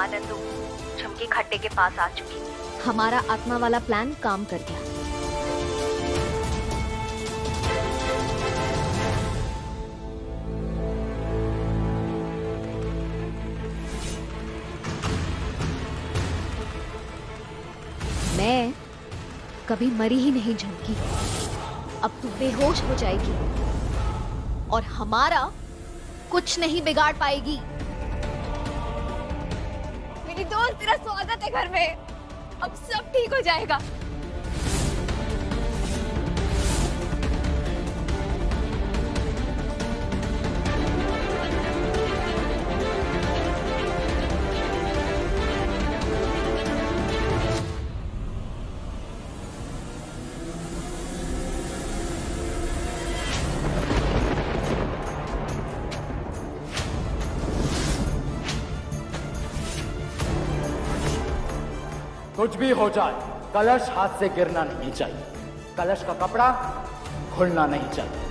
हाँ नंदू, झुमकी खड्डे के पास आ चुकी। हमारा आत्मा वाला प्लान काम कर गया। मैं कभी मरी ही नहीं झुमकी, अब तू बेहोश हो जाएगी और हमारा कुछ नहीं बिगाड़ पाएगी। मेरी दोस्त, तेरा स्वागत है घर में। अब सब ठीक हो जाएगा। कुछ भी हो जाए, कलश हाथ से गिरना नहीं चाहिए। कलश का कपड़ा खुलना नहीं चाहिए।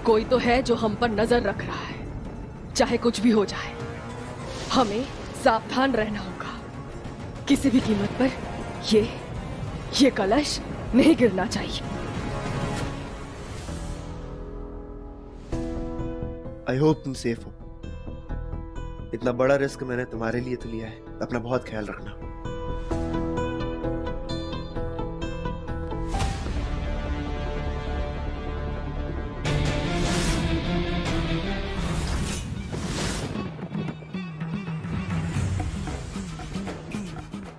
कोई तो है जो हम पर नजर रख रहा है। चाहे कुछ भी हो जाए, हमें सावधान रहना होगा। किसी भी कीमत पर ये कलश नहीं गिरना चाहिए। आई होप तुम सेफ हो। इतना बड़ा रिस्क मैंने तुम्हारे लिए तो लिया है। अपना बहुत ख्याल रखना।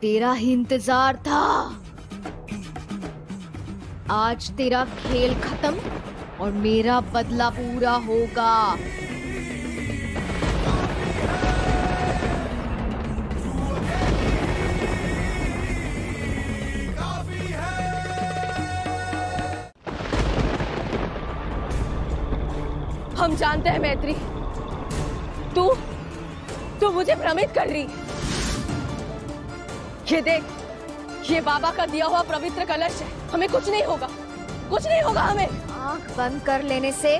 तेरा ही इंतजार था। आज तेरा खेल खत्म और मेरा बदला पूरा होगा। हम जानते हैं मैत्री, तू मुझे भ्रमित कर रही। ये देख, ये बाबा का दिया हुआ पवित्र कलश है। हमें कुछ नहीं होगा, कुछ नहीं होगा हमें। आंख बंद कर लेने से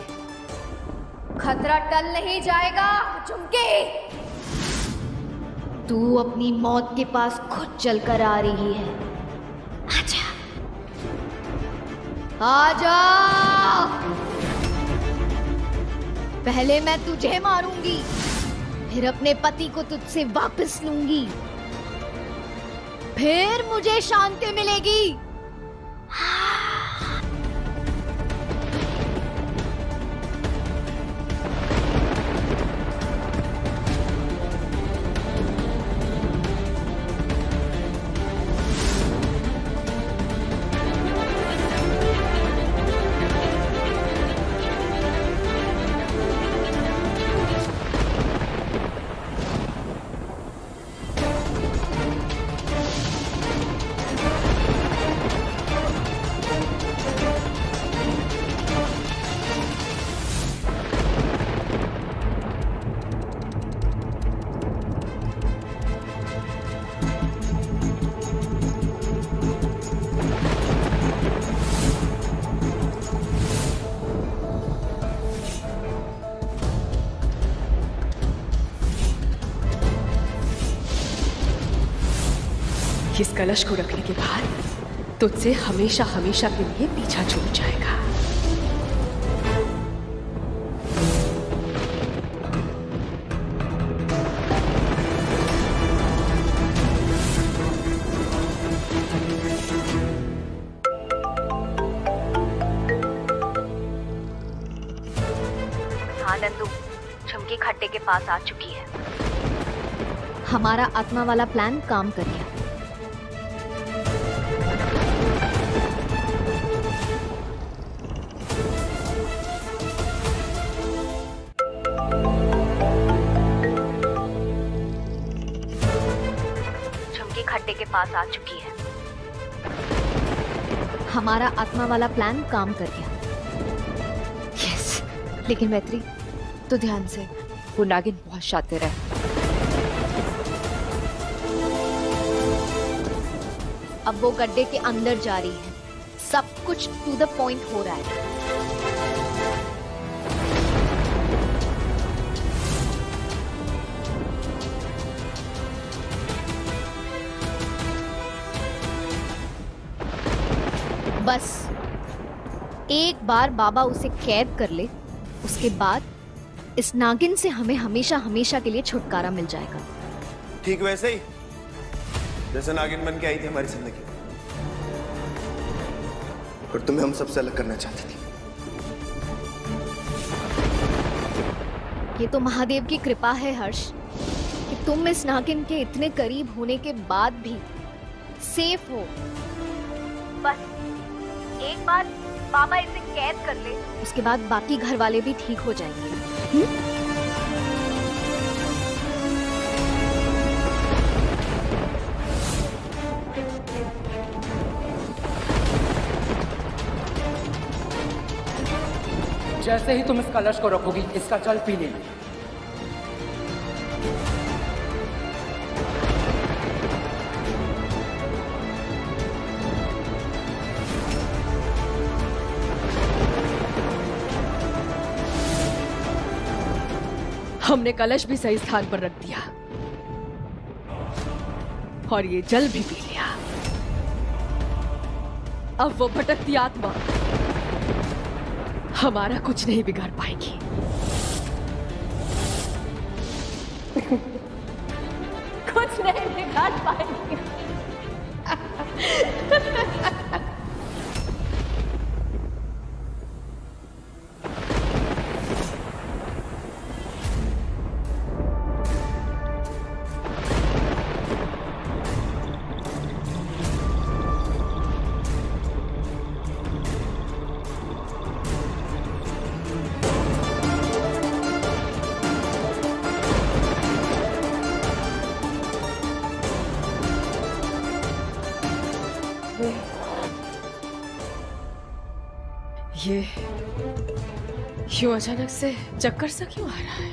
खतरा टल नहीं जाएगा। झुमके, तू अपनी मौत के पास खुद चलकर आ रही है। आजा, आजा। पहले मैं तुझे मारूंगी, फिर अपने पति को तुझसे वापस लूंगी, फिर मुझे शांति मिलेगी। इस कलश को रखने के बाद तुझसे हमेशा हमेशा के लिए पीछा छूट जाएगा। हाँ नंदू, झुमकी खड्डे के पास आ चुकी है। हमारा आत्मा वाला प्लान काम कर गया। खड्डे के पास आ चुकी है। हमारा आत्मा वाला प्लान काम कर गया। यस, लेकिन मैत्री, तो ध्यान से। वो नागिन बहुत शातिर है। अब वो गड्ढे के अंदर जा रही है। सब कुछ टू द पॉइंट हो रहा है। बस एक बार बाबा उसे कैद कर ले, उसके बाद इस नागिन से हमें हमेशा हमेशा के लिए छुटकारा मिल जाएगा। ठीक वैसे ही जैसे नागिन बन के आई थी हमारी जिंदगी में, और तुम्हें हम सबसे अलग करना चाहती थी। ये तो महादेव की कृपा है हर्ष कि तुम इस नागिन के इतने करीब होने के बाद भी सेफ हो। बस एक बार बाबा इसे कैद कर ले, उसके बाद बाकी घर वाले भी ठीक हो जाएंगे। जैसे ही तुम इस कलश को रखोगी, इसका जल पी लेना। हमने कलश भी सही स्थान पर रख दिया और ये जल भी पी लिया। अब वो भटकती आत्मा हमारा कुछ नहीं बिगाड़ पाएगी। कुछ नहीं बिगाड़ पाएगी। ये क्यों अचानक से चक्कर सा क्यों आ रहा है?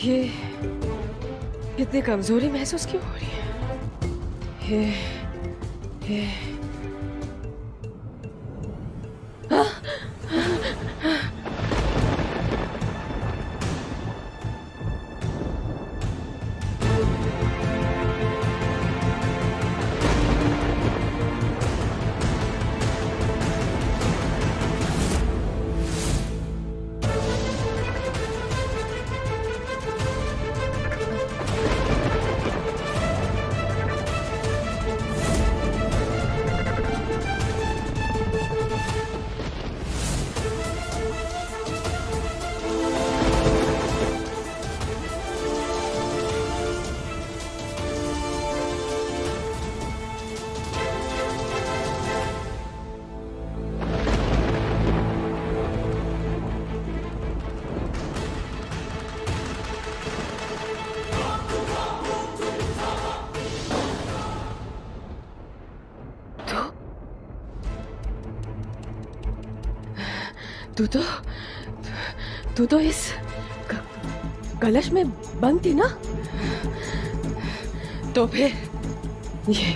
ये इतनी कमजोरी महसूस क्यों हो रही है? ये तू तो इस कलश में बंद थी ना? तो फिर ये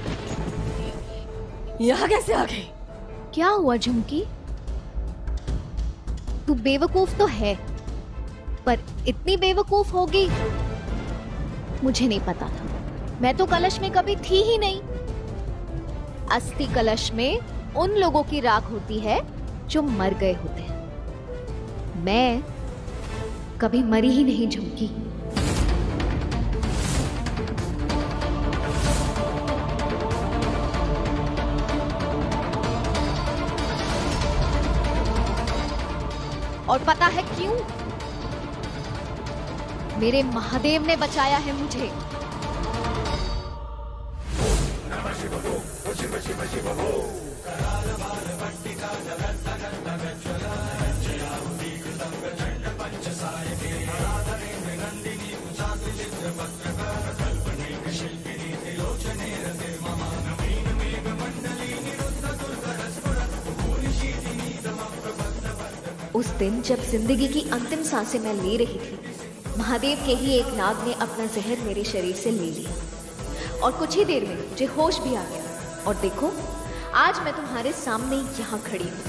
यहाँ कैसे आ गई? क्या हुआ झुमकी? तू बेवकूफ तो है, पर इतनी बेवकूफ होगी मुझे नहीं पता था। मैं तो कलश में कभी थी ही नहीं। अस्थि कलश में उन लोगों की राख होती है जो मर गए होते हैं। मैं कभी मरी ही नहीं झुमकी। और पता है क्यों? मेरे महादेव ने बचाया है मुझे। उस दिन जब जिंदगी की अंतिम सांसें मैं ले रही थी, महादेव के ही एक नाग ने अपना जहर मेरे शरीर से ले लिया और कुछ ही देर में मुझे होश भी आ गया। और देखो, आज मैं तुम्हारे सामने यहाँ खड़ी हूँ।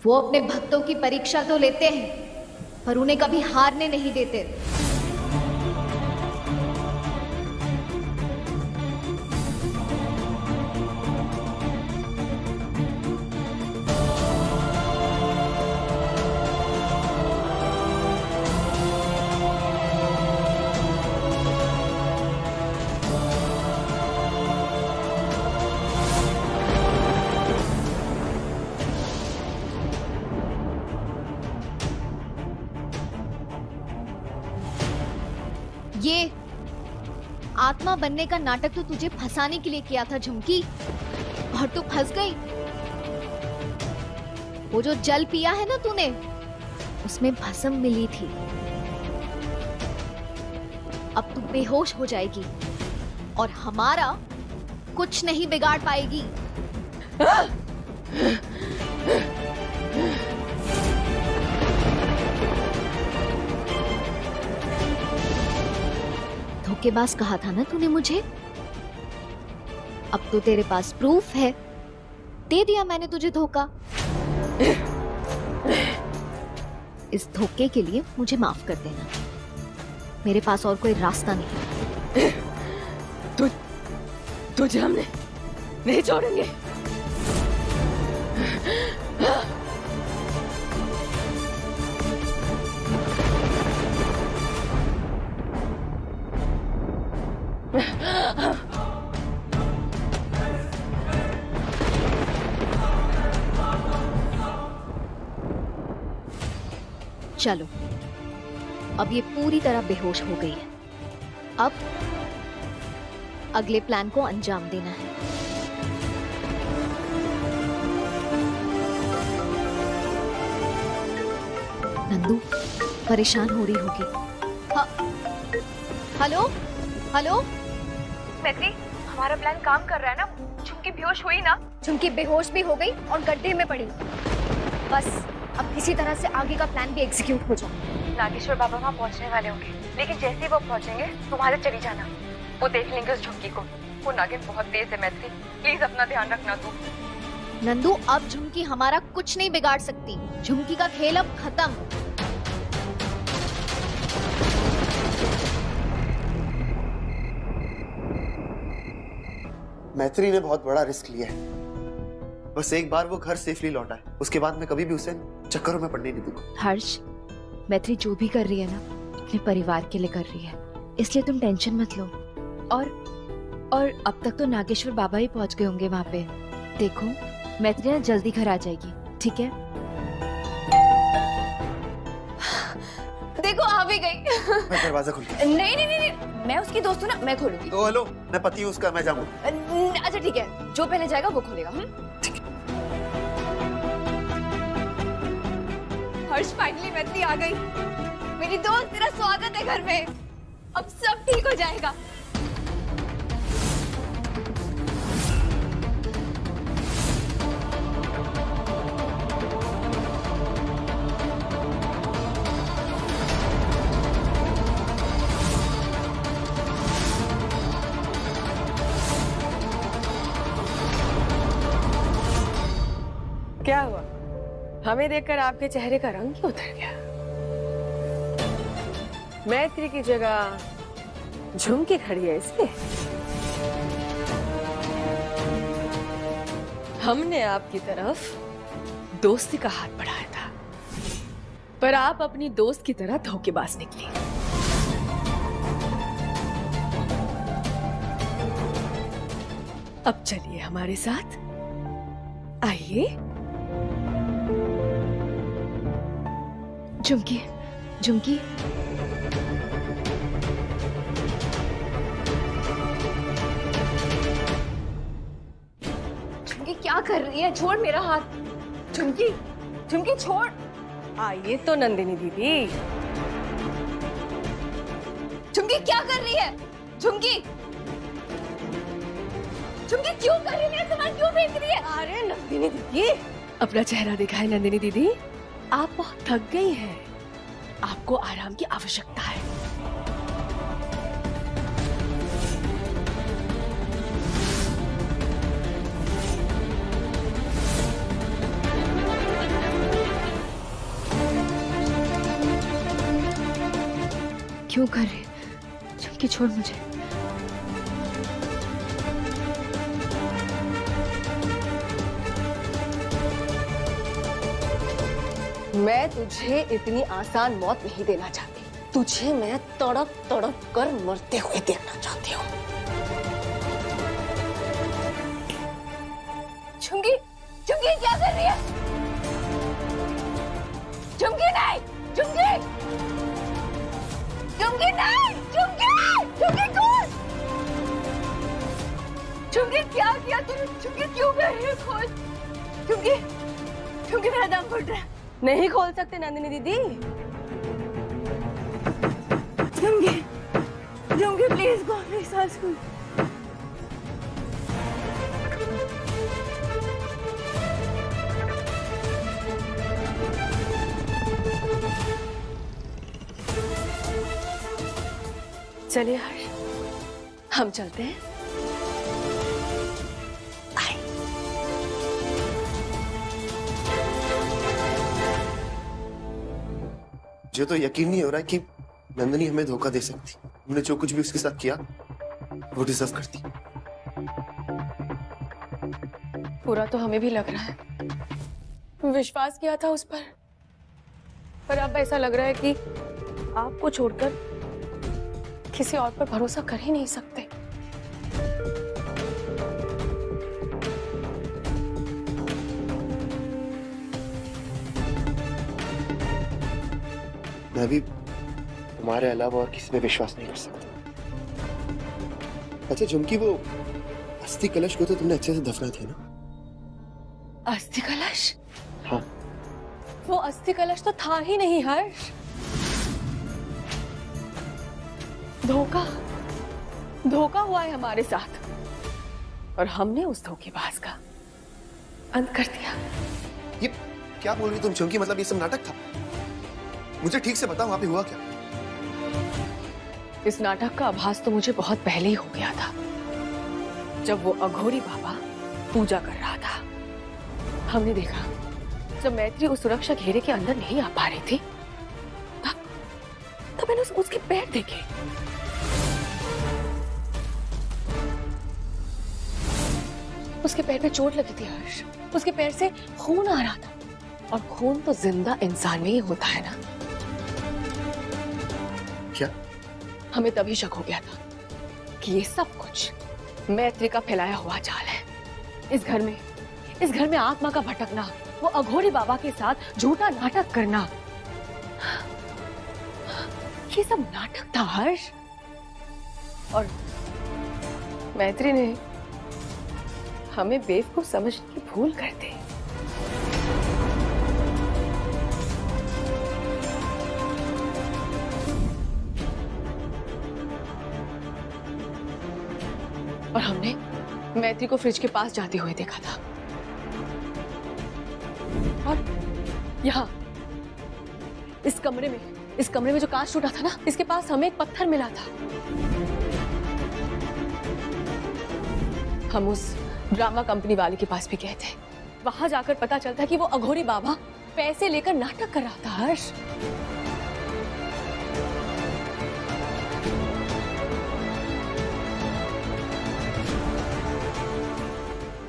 वो अपने भक्तों की परीक्षा तो लेते हैं, पर उन्हें कभी हारने नहीं देते। ये आत्मा बनने का नाटक तो तुझे फंसाने के लिए किया था झुमकी, और तू फंस गई। वो जो जल पिया है ना तूने, उसमें भस्म मिली थी। अब तू बेहोश हो जाएगी और हमारा कुछ नहीं बिगाड़ पाएगी। धोखेबाज कहा था ना तूने मुझे, अब तो तेरे पास प्रूफ है। दे दिया मैंने तुझे धोखा। इस धोखे के लिए मुझे माफ कर देना, मेरे पास और कोई रास्ता नहीं। तुझे हमने नहीं छोड़ेंगे। चलो, अब ये पूरी तरह बेहोश हो गई है। अब अगले प्लान को अंजाम देना है। नंदू परेशान हो रही होगी। हेलो हेलो मैत्री, हमारा प्लान काम कर रहा है ना? झुमकी बेहोश हुई ना? झुमकी बेहोश भी हो गई और गड्ढे में पड़ी। बस अब किसी तरह से आगे का प्लान भी एग्जीक्यूट हो जाए। नागेश्वर बाबा वहाँ पहुँचने वाले होंगे, लेकिन जैसे ही वो पहुँचेंगे तुम वहाँ से चली जाना। वो देख लेंगे उस झुमकी को। वो नागिन बहुत तेज है मैत्री, प्लीज अपना ध्यान रखना तू। नंदू, अब झुमकी हमारा कुछ नहीं बिगाड़ सकती। झुमकी का खेल अब खत्म। मैत्री ने बहुत बड़ा रिस्क लिया है। बस एक बार वो घर सेफली लौटा है, उसके बाद मैं कभी भी उसे चक्करों में पड़ने नहीं दूंगा। हर्ष, मैत्री जो भी कर रही है ना, अपने परिवार के लिए कर रही है, इसलिए तुम टेंशन मत लो। और अब तक तो नागेश्वर बाबा ही पहुंच गए होंगे वहां पे। देखो, मैत्री ना जल्दी घर आ जाएगी, ठीक है? देखो आ भी गई। मैं दरवाजा खोल के। नहीं, मैं उसकी दोस्त हूँ ना, मैं खोलूंगी। तो हेलो, मैं पति हूँ उसका, मैं जाऊंगा। अच्छा ठीक है, जो पहले जाएगा वो खोलेगा। हर्ष, फाइनली मैत्री आ गई। मेरी दोस्त, तेरा स्वागत है घर में। अब सब ठीक हो जाएगा। क्या हुआ? हमें देखकर आपके चेहरे का रंग क्यों उतर गया? मैत्री की जगह झुमकी खड़ी है इसलिए? हमने आपकी तरफ दोस्ती का हाथ बढ़ाया था, पर आप अपनी दोस्त की तरह धोखेबाज निकली। अब चलिए हमारे साथ, आइए। झुमकी, झुमकी, झुमकी क्या कर रही है? छोड़ मेरा हाथ। झुमकी, झुमकी छोड़। आइए तो नंदिनी दीदी। झुमकी क्या कर रही है? झुमकी झुमकी क्यों कर रही है? सामान क्यों फेंक रही है? अरे नंदिनी दीदी, अपना चेहरा दिखाए नंदिनी दीदी। आप बहुत थक गई हैं, आपको आराम की आवश्यकता है। क्यों कर रहे? झुमकी छोड़ मुझे। मैं तुझे इतनी आसान मौत नहीं देना चाहती। तुझे मैं तड़प तड़प कर मरते हुए देखना चाहती हूँ। झुमकी झुमकी क्या कर रही है? झुमकी नहीं, झुमकी झुमकी नहीं, झुमकी झुमकी खोल। झुमकी क्या किया तूने? झुमकी क्यों कर रही है? खोल झुमकी। झुमकी मेरा दम घुट रहा है। नहीं खोल सकते नंदिनी दीदी। झुमकी झुमकी प्लीज खोल, मेरी सांस खोल। चलिए हर्ष, हम चलते हैं। मुझे तो यकीन नहीं हो रहा है कि नंदिनी हमें धोखा दे सकती। हमने जो कुछ भी उसके साथ किया वो डिजर्व करती। पूरा तो हमें भी लग रहा है। विश्वास किया था उस पर अब ऐसा लग रहा है कि आपको छोड़कर किसी और पर भरोसा कर ही नहीं सकते। मैं भी तुम्हारे अलावा और किसी पे विश्वास नहीं कर सकता। अच्छा झुमकी, वो अस्थि कलश को तो तुमने अच्छे से दफना दिया ना? अस्थि कलश? हाँ। वो अस्थि कलश तो था ही नहीं हर्ष। धोखा हुआ है हमारे साथ और हमने उस धोखेबाज का अंत कर दिया। ये क्या बोल रही तुम झुमकी? मतलब ये सब नाटक था? मुझे ठीक से बताओ वहां पे हुआ क्या? इस नाटक का आभास तो मुझे बहुत पहले ही हो गया था, जब वो अघोरी बाबा पूजा कर रहा था। हमने देखा जब मैत्री उस सुरक्षा घेरे के अंदर नहीं आ पा रही थी, तब मैंने उसके पैर देखे। उसके पैर पे चोट लगी थी हर्ष। उसके पैर से खून आ रहा था, और खून तो जिंदा इंसान में ही होता है ना। क्या? हमें तभी शक हो गया था कि ये सब कुछ मैत्री का फैलाया हुआ जाल है। इस घर में आत्मा का भटकना, वो अघोरी बाबा के साथ झूठा नाटक करना, ये सब नाटक था हर्ष। और मैत्री ने हमें बेवकूफ समझने की भूल कर दी। और हमने मैत्री को फ्रिज के पास जाते हुए देखा था। और यहाँ इस कमरे में जो कांच टूटा था ना, इसके पास हमें एक पत्थर मिला था। हम उस ड्रामा कंपनी वाले के पास भी गए थे। वहां जाकर पता चलता कि वो अघोरी बाबा पैसे लेकर नाटक कर रहा था हर्ष।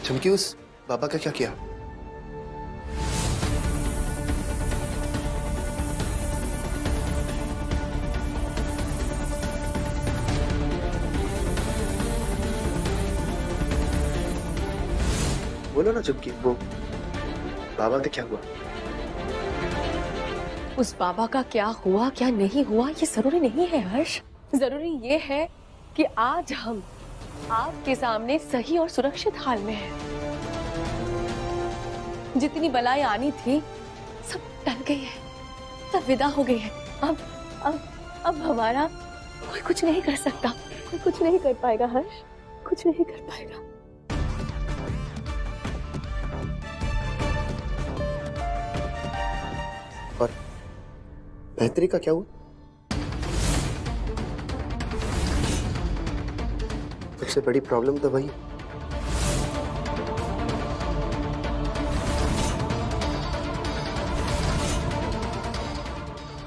झुमकी, उस बाबा का क्या किया? बोलो ना झुमकी, वो बाबा का क्या हुआ? उस बाबा का क्या हुआ क्या नहीं हुआ ये जरूरी नहीं है हर्ष। जरूरी ये है कि आज हम आपके सामने सही और सुरक्षित हाल में हैं। जितनी बलाएं आनी थी सब टल गई है, सब विदा हो गई है। अब हमारा कोई कुछ नहीं कर सकता, कोई कुछ नहीं कर पाएगा हर्ष, कुछ नहीं कर पाएगा। और मैत्री का क्या हुआ? सबसे बड़ी प्रॉब्लम तो वही।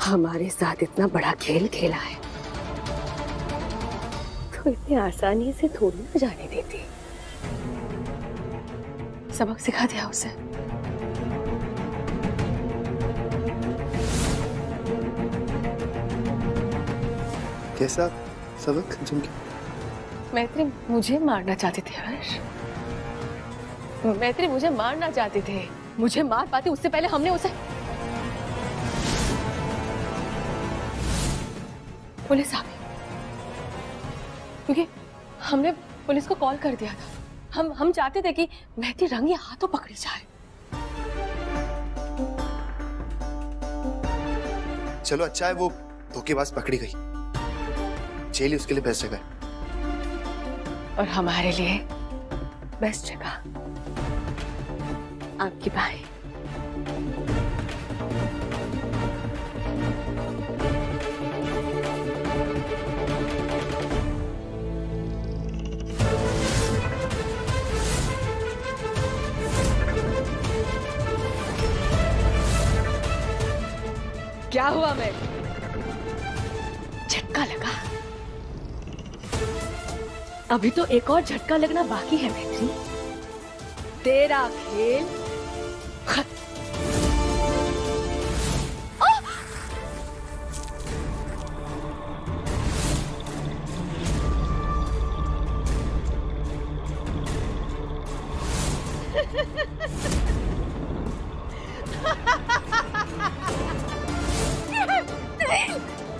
हमारे साथ इतना बड़ा खेल खेला है तो इतनी आसानी से थोड़ी ना जाने देती। सबक सिखा दिया उसे। कैसा सबक झुमकी? मैत्री मुझे मारना चाहते थे हर्ष, मैत्री मुझे मारना चाहते थे। मुझे मार पाते उससे पहले हमने उसे पुलिस आ गई, क्योंकि हमने पुलिस को कॉल कर दिया था। हम चाहते थे कि मैत्री रंगे हाथों पकड़ी जाए। चलो अच्छा है वो धोखेबाज पकड़ी गई, जेल ही उसके लिए बेस्ट जगह है। और हमारे लिए बेस्ट जगह आपकी बाई। क्या हुआ? मैं झटका लगा। अभी तो एक और झटका लगना बाकी है मैत्री। तेरा खेल खत्म।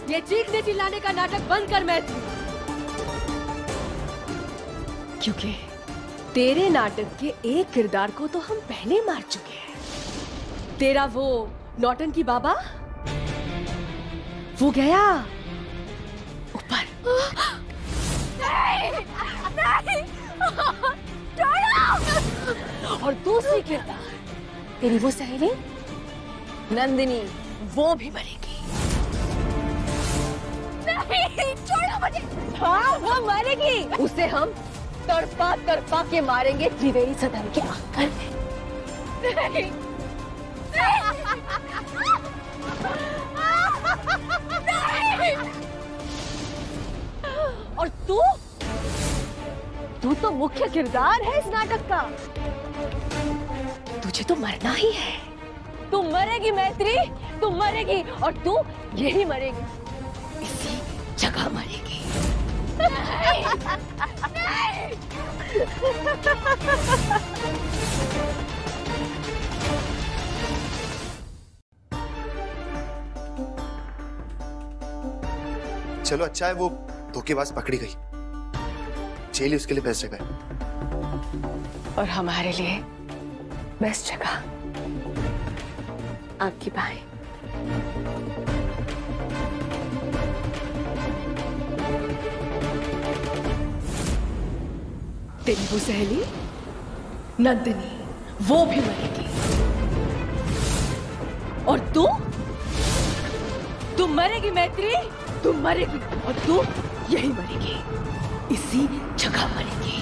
ये चीखने चिल्लाने का नाटक बंद कर मैत्री, क्योंकि तेरे नाटक के एक किरदार को तो हम पहले मार चुके हैं। तेरा वो नौटंकी बाबा, वो गया ऊपर। नहीं, और दूसरी किरदार तेरी वो सहेली नंदिनी, वो भी मरेगी। नहीं, छोड़ो मुझे। हाँ, वो मरेगी। उसे हम तड़पा तड़पा के मारेंगे त्रिवेणी सदन के आंगन में। नहीं। नहीं। और तू तो मुख्य किरदार है इस नाटक का। तुझे तो मरना ही है। तू मरेगी मैत्री, तू मरेगी, और तू यही मरेगी, इसी जगह मरेगी। नहीं। नहीं। चलो अच्छा है वो धोखेबाज पकड़ी गई, जेल ही उसके लिए बेस्ट जगह है। और हमारे लिए बेस्ट जगह आपकी बाई। तेरी वो सहेली नंदिनी, वो भी मरेगी, और तू मरेगी मैत्री, तू मरेगी, और तू यही मरेगी, इसी जगह मरेगी।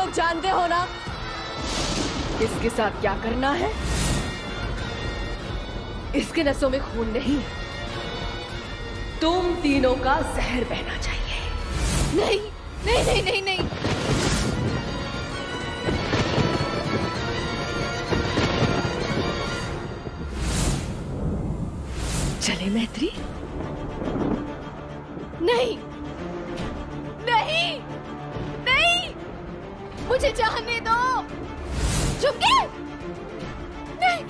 लोग जानते हो ना इसके साथ क्या करना है? इसके नसों में खून नहीं, तुम तीनों का जहर बहना चाहिए। नहीं नहीं नहीं नहीं नहीं, चले मैत्री? नहीं नहीं नहीं, मुझे जाने दो। झुमके नहीं।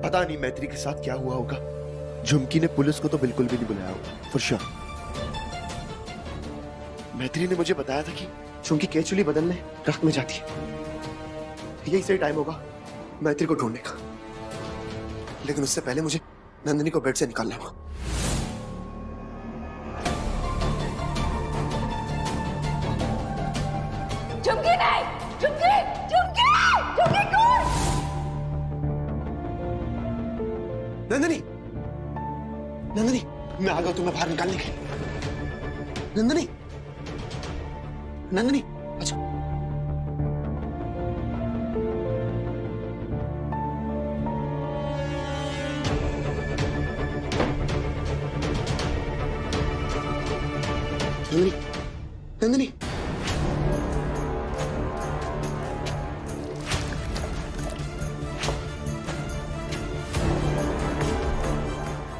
पता नहीं मैत्री के साथ क्या हुआ होगा। झुमकी ने पुलिस को तो बिल्कुल भी नहीं बुलाया होगा, फॉर श्योर। मैत्री ने मुझे बताया था कि झुमकी केचुली बदलने रख में जाती है। यही सही टाइम होगा मैत्री को ढूंढने का, लेकिन उससे पहले मुझे नंदिनी को बेड से निकालना होगा। झुमके नहीं, झुमके झुमके झुमके कौन? नंदिनी, नंदिनी, मैं आ गया तुम्हें बाहर निकालने के लिए। नंदिनी, नंदिनी, अच्छा। नंदिनी, नंदिनी,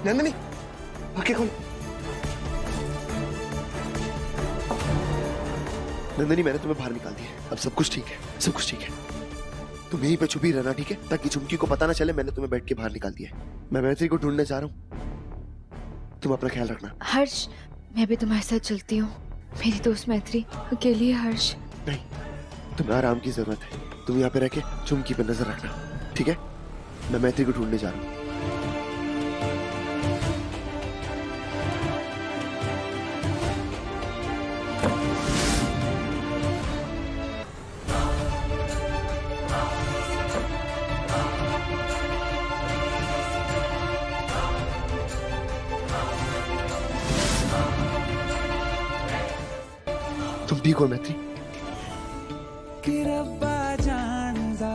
नंदिनी, आंखें खोल। नंदिनी, मैंने तुम्हें बाहर निकाल दिया। अब सब कुछ ठीक है, सब कुछ ठीक है। तुम यहीं पे छुपी रहना, ठीक है? ताकि झुमकी को पता ना चले मैंने तुम्हें बैठ के बाहर निकाल दिया है। मैं मैत्री को ढूंढने जा रहा हूँ, तुम अपना ख्याल रखना। हर्ष, मैं भी तुम्हारे साथ चलती हूँ। मेरी दोस्त मैत्री अकेली है। हर्ष नहीं, तुम्हें आराम की जरूरत है। तुम यहाँ पे रह के झुमकी पे नजर रखना, ठीक है? मैं मैत्री को ढूंढने जा रहा हूँ। तुम ठीक हो मैत्री? कि रब्बा जानदा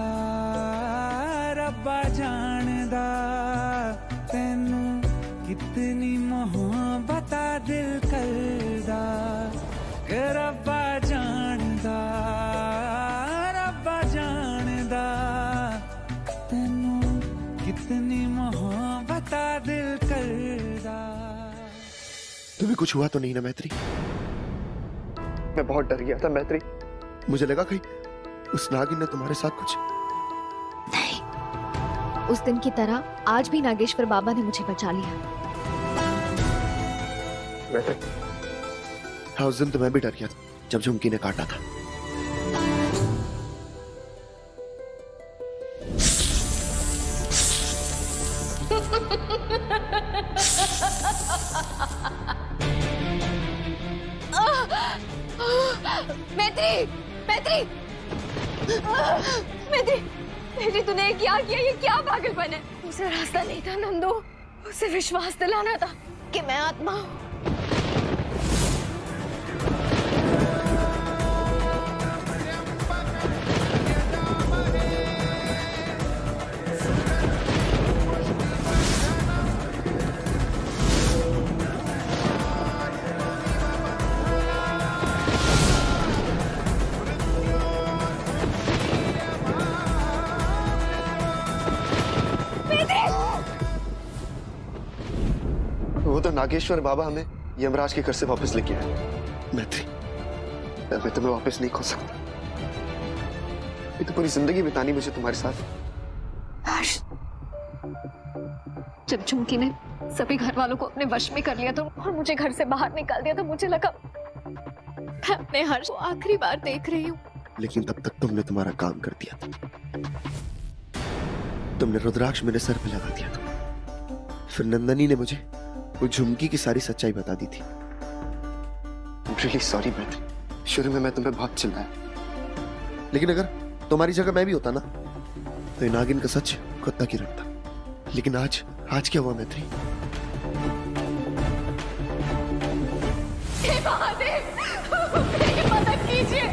तेनू कितनी मोहब्बत दिल करदा। कि रब्बा जानदा तेनू कितनी मोहब्बत दिल करदा। तुम्हें कुछ हुआ तो नहीं ना मैत्री? मैं बहुत डर गया था मैत्री। मुझे लगा कहीं उस नागिन ने तुम्हारे साथ कुछ। नहीं, उस दिन की तरह आज भी नागेश्वर बाबा ने मुझे बचा लिया। मैत्री, हाँ, उस दिन तो मैं भी डर गया था जब झुमकी ने काटा था। मैत्री, मैत्री, मैत्री, मैत्री, तूने क्या किया? ये क्या पागलपन है? उसे रास्ता नहीं था नंदू, उसे विश्वास दिलाना था कि मैं आत्मा हूँ। वो तो नागेश्वर बाबा हमें यमराज के घर से वापस लेके आए। मैत्री, मैं तुम्हें वापस नहीं खो सकता। ये तो पूरी जिंदगी बितानी मुझे तुम्हारे साथ। हर्ष, जब झुमकी ने सभी घर वालों को अपने वश में कर लिया तो और मुझे घर से बाहर निकाल दिया तो मुझे लगा मैं अपने हर्ष को आखिरी बार देख रही हूँ। लेकिन तब तक तुमने तुम्हारा काम कर दिया था। तुमने रुद्राक्ष मेरे सर पे लगा दिया था, फिर नंदनी ने मुझे वो झुमकी की सारी सच्चाई बता दी थी। रियली सॉरी मैत्री, शुरू में मैं तुम्हें बहुत चिल्लाया, लेकिन अगर तुम्हारी जगह मैं भी होता ना तो ये नागिन का सच खुद तक ही रखता। लेकिन आज क्या हुआ मैत्री? हे महादेव, मेरी मदद कीजिए।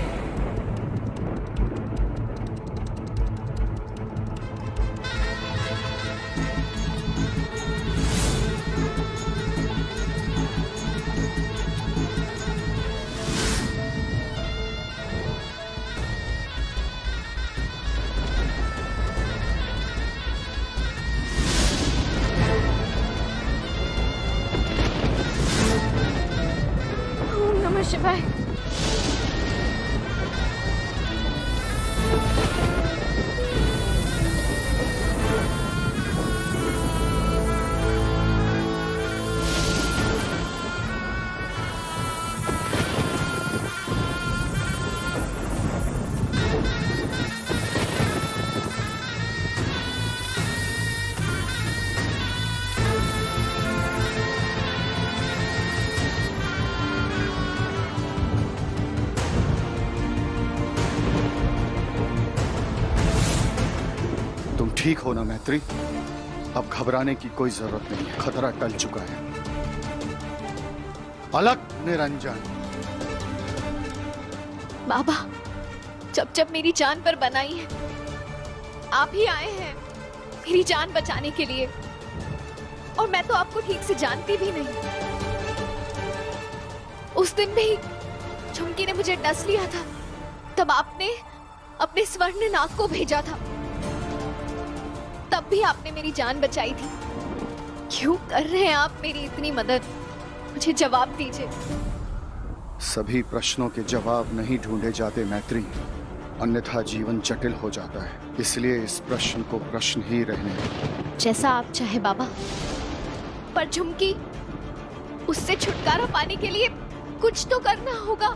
ओम नमः शिवाय। ठीक हो ना मैत्री? अब घबराने की कोई जरूरत नहीं है, खतरा टल चुका है। अलग निरंजन। बाबा, जब मेरी जान पर बनाई है, आप ही आए हैं मेरी जान बचाने के लिए, और मैं तो आपको ठीक से जानती भी नहीं। उस दिन भी झुमकी ने मुझे डस लिया था, तब आपने अपने स्वर्ण नाग को भेजा था, तब भी आपने मेरी जान बचाई थी। क्यों कर रहे हैं आप मेरी इतनी मदद? मुझे जवाब दीजिए। सभी प्रश्नों के जवाब नहीं ढूंढे जाते मैत्री, अन्यथा जीवन जटिल हो जाता है। इसलिए इस प्रश्न को प्रश्न ही रहने दो। जैसा आप चाहे बाबा, पर झुमकी, उससे छुटकारा पाने के लिए कुछ तो करना होगा।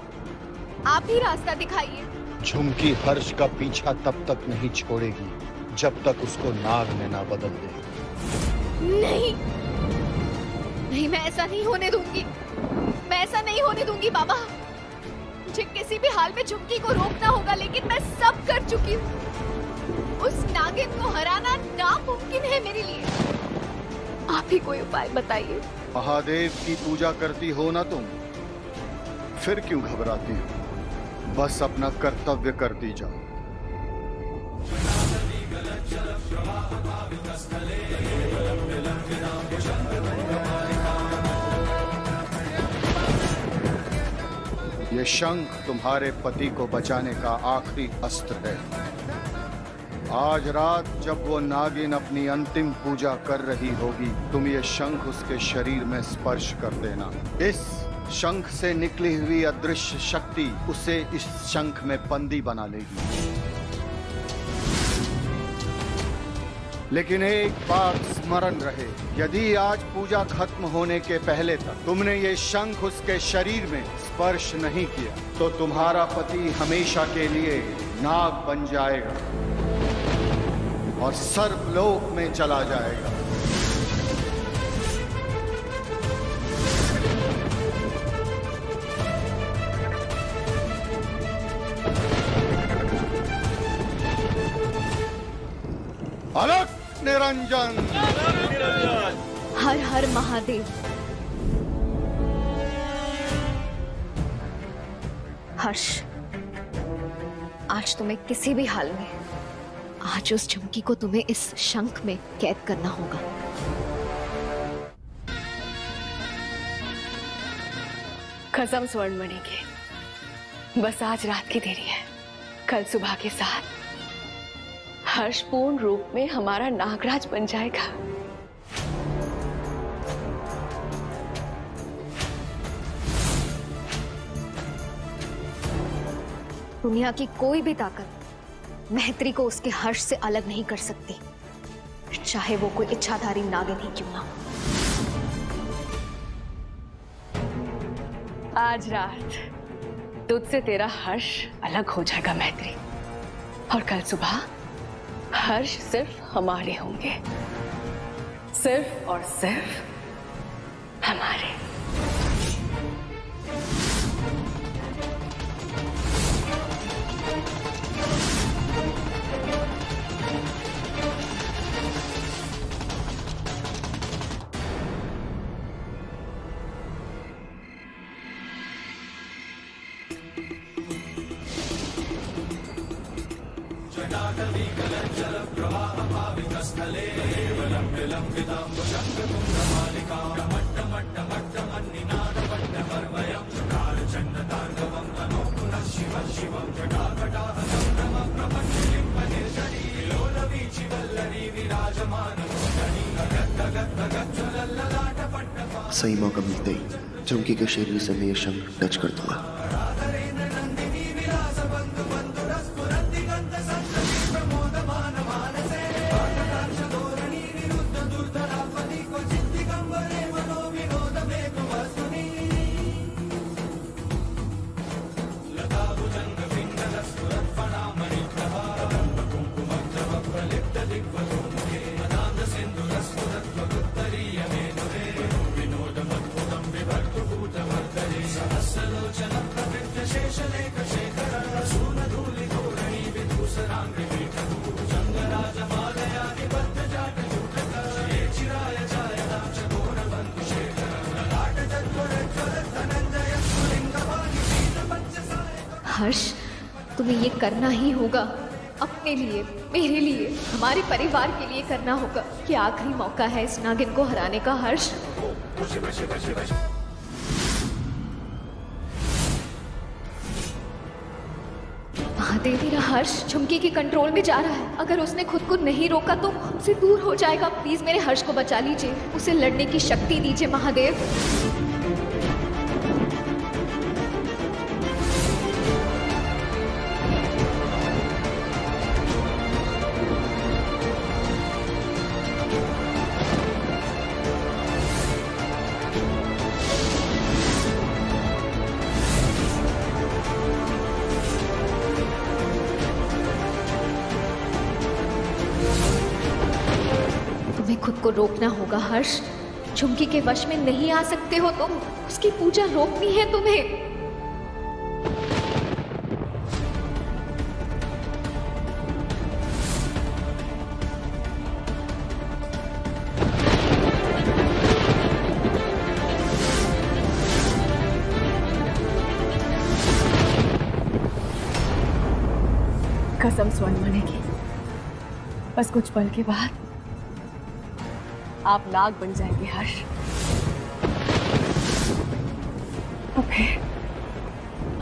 आप ही रास्ता दिखाइए। झुमकी हर्ष का पीछा तब तक नहीं छोड़ेगी जब तक उसको नाग ने ना बदल दे। नहीं नहीं, मैं ऐसा नहीं होने दूंगी। मैं ऐसा नहीं होने दूंगी बाबा। मुझे किसी भी हाल में झुमकी को रोकना होगा, लेकिन मैं सब कर चुकी हूँ। उस नागिन को हराना नामुमकिन है मेरे लिए। आप ही कोई उपाय बताइए। महादेव की पूजा करती हो ना तुम, फिर क्यों घबराती हो? बस अपना कर्तव्य करती जाओ। ये शंख तुम्हारे पति को बचाने का आखिरी अस्त्र है। आज रात जब वो नागिन अपनी अंतिम पूजा कर रही होगी, तुम ये शंख उसके शरीर में स्पर्श कर देना। इस शंख से निकली हुई अदृश्य शक्ति उसे इस शंख में बंदी बना लेगी। लेकिन एक बात स्मरण रहे, यदि आज पूजा खत्म होने के पहले तक तुमने ये शंख उसके शरीर में स्पर्श नहीं किया, तो तुम्हारा पति हमेशा के लिए नाग बन जाएगा और सर्वलोक में चला जाएगा। अलग निरंजन। हर हर महादेव। हर्ष, आज तुम्हें किसी भी हाल में, आज उस झुमकी को तुम्हें इस शंख में कैद करना होगा। कसम स्वर्णमणि की, बस आज रात की देरी है। कल सुबह के साथ हर्ष पूर्ण रूप में हमारा नागराज बन जाएगा। दुनिया की कोई भी ताकत मैत्री को उसके हर्ष से अलग नहीं कर सकती, चाहे वो कोई इच्छाधारी नागिन ही क्यों ना हो। आज रात तुझसे तेरा हर्ष अलग हो जाएगा मैत्री, और कल सुबह हर्ष सिर्फ हमारे होंगे, सिर्फ और सिर्फ हमारे। सही मौका मिलते ही झुमकी के शरीर से मैं ये शंख टच कर दूंगा। हर्ष, तुम्हें ये करना ही होगा। अपने लिए, मेरे लिए, हमारे परिवार के लिए करना होगा। ये आखिरी मौका है इस नागिन को हराने का। हर्ष, महादेव, मेरा हर्ष झुमकी के कंट्रोल में जा रहा है। अगर उसने खुद को नहीं रोका तो उससे दूर हो जाएगा। प्लीज मेरे हर्ष को बचा लीजिए, उसे लड़ने की शक्ति दीजिए महादेव। खुद को रोकना होगा हर्ष। झुमकी के वश में नहीं आ सकते हो तुम। उसकी पूजा रोकनी है तुम्हें। कसम स्वर्ण बनेगी। बस कुछ पल के बाद आप नाग बन जाएंगे हर्ष। तो फिर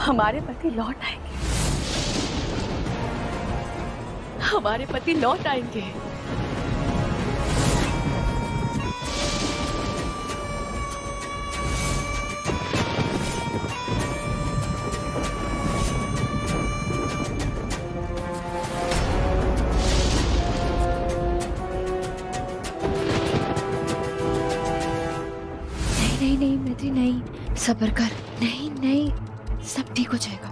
हमारे पति लौट आएंगे। हमारे पति लौट आएंगे। नहीं मैत्री, नहीं, सब्र कर। नहीं नहीं, सब ठीक हो जाएगा।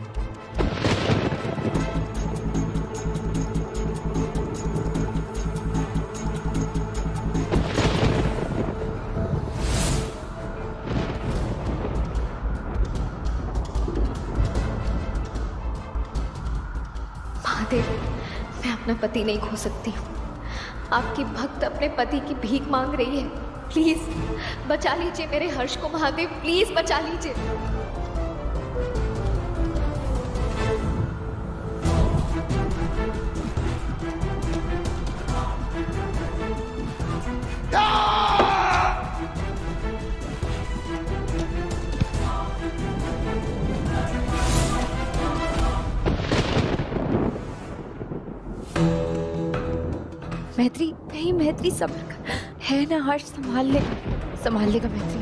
महादेव, मैं अपना पति नहीं खो सकती हूँ। आपकी भक्त अपने पति की भीख मांग रही है। प्लीज बचा लीजिए मेरे हर्ष को महादेव, प्लीज बचा लीजिए। मैत्री, नहीं मैत्री, सब्र कर। है ना हर्ष, संभाल लेगा मैत्री।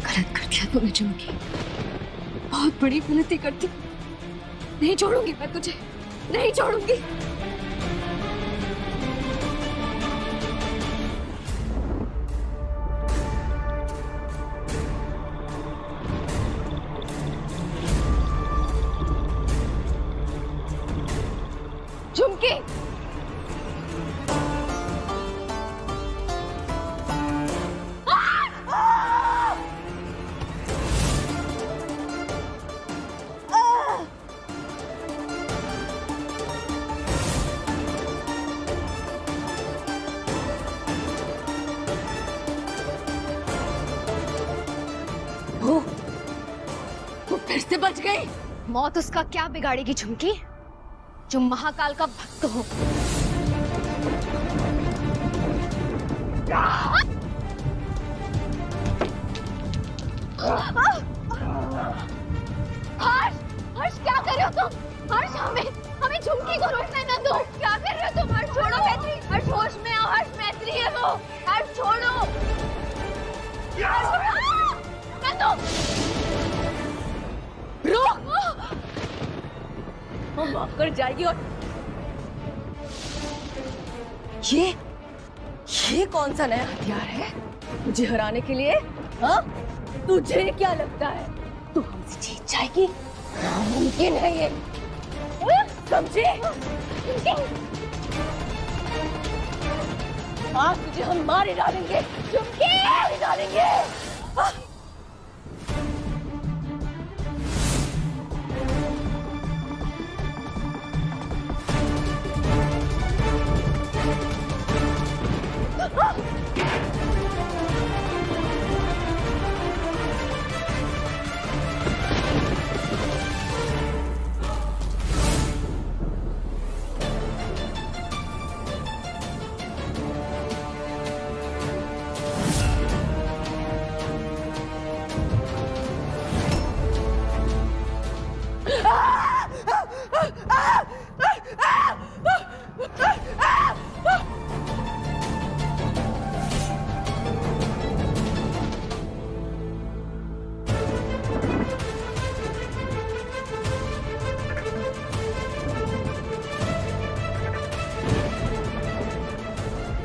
गलत कर दिया तूने झुमकी, बहुत बड़ी गलती कर दी। नहीं छोड़ूंगी मैं तुझे। नहीं छोड़ूंगी। झुमकी, वो फिर से बच गई। मौत उसका क्या बिगाड़ेगी झुमकी, जो महाकाल का भक्त हो। हर्ष, हर्ष क्या कर रहे हो तुम? हर्ष, हमें झुमकी को रोकने न दो। क्या कर रहे हो तुम? हर्ष छोड़ो मैत्री। हर्ष होश में आओ। हर्ष मैत्री है वो। हर्ष छोड़ो। न दो। रुक, वो माफ कर जाएगी। और ये कौन सा नया हथियार है मुझे हराने के लिए? हाँ, तुझे क्या लगता है तू हमसे जीत जाएगी? नामुमकिन है ये, समझे? आज तुझे हम मार ही डालेंगे, मार ही डालेंगे।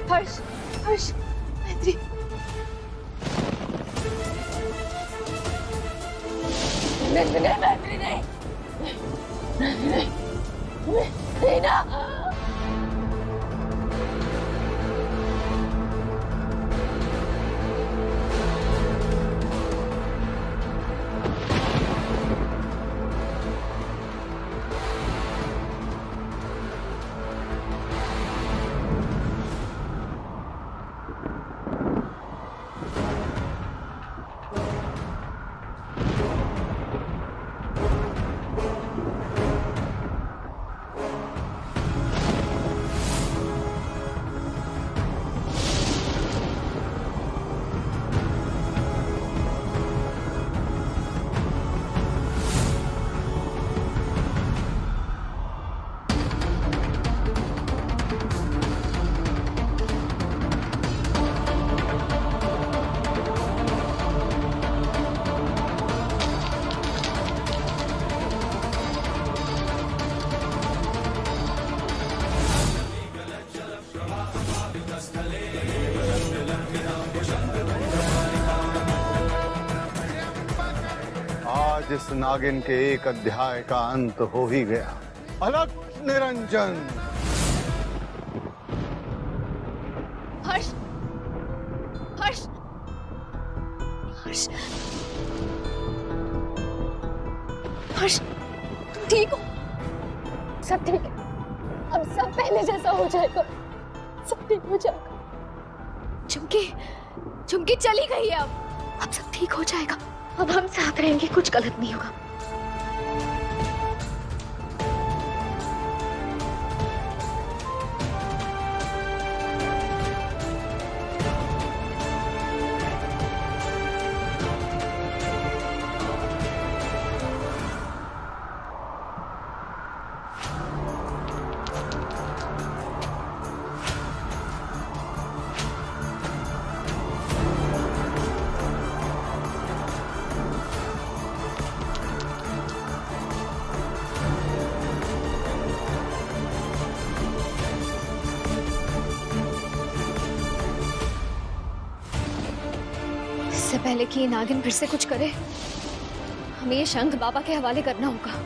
हर्ष, हर्ष, मैत्री। नहीं, मैत्री नहीं, नहीं ना। आज इस नागिन के एक अध्याय का अंत हो ही गया। अलग निरंजन। हर्ष, हर्ष, हर्ष, हर्ष, तुम ठीक हो? सब ठीक है। अब सब पहले जैसा हो जाएगा। सब ठीक हो जाएगा। झुमकी, झुमकी चली गई है। अब सब ठीक हो जाएगा। अब हम साथ रहेंगे, कुछ गलत नहीं होगा। पहले कि ये नागिन फिर से कुछ करे, हमें ये शंख बाबा के हवाले करना होगा।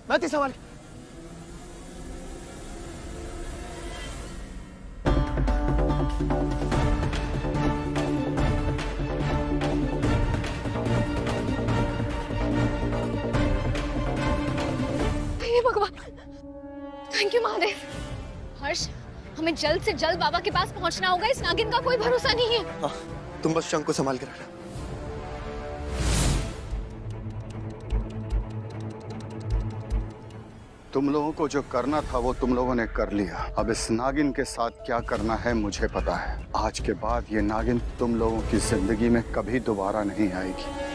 मैत्री सवाल हे भगवान, थैंक यू महादेव। हर्ष, हमें जल्द से जल्द बाबा के पास पहुंचना होगा। इस नागिन का कोई भरोसा नहीं है। हाँ, तुम बस शंख को संभाल के रखना। तुम लोगों को जो करना था वो तुम लोगों ने कर लिया। अब इस नागिन के साथ क्या करना है मुझे पता है। आज के बाद ये नागिन तुम लोगों की जिंदगी में कभी दोबारा नहीं आएगी।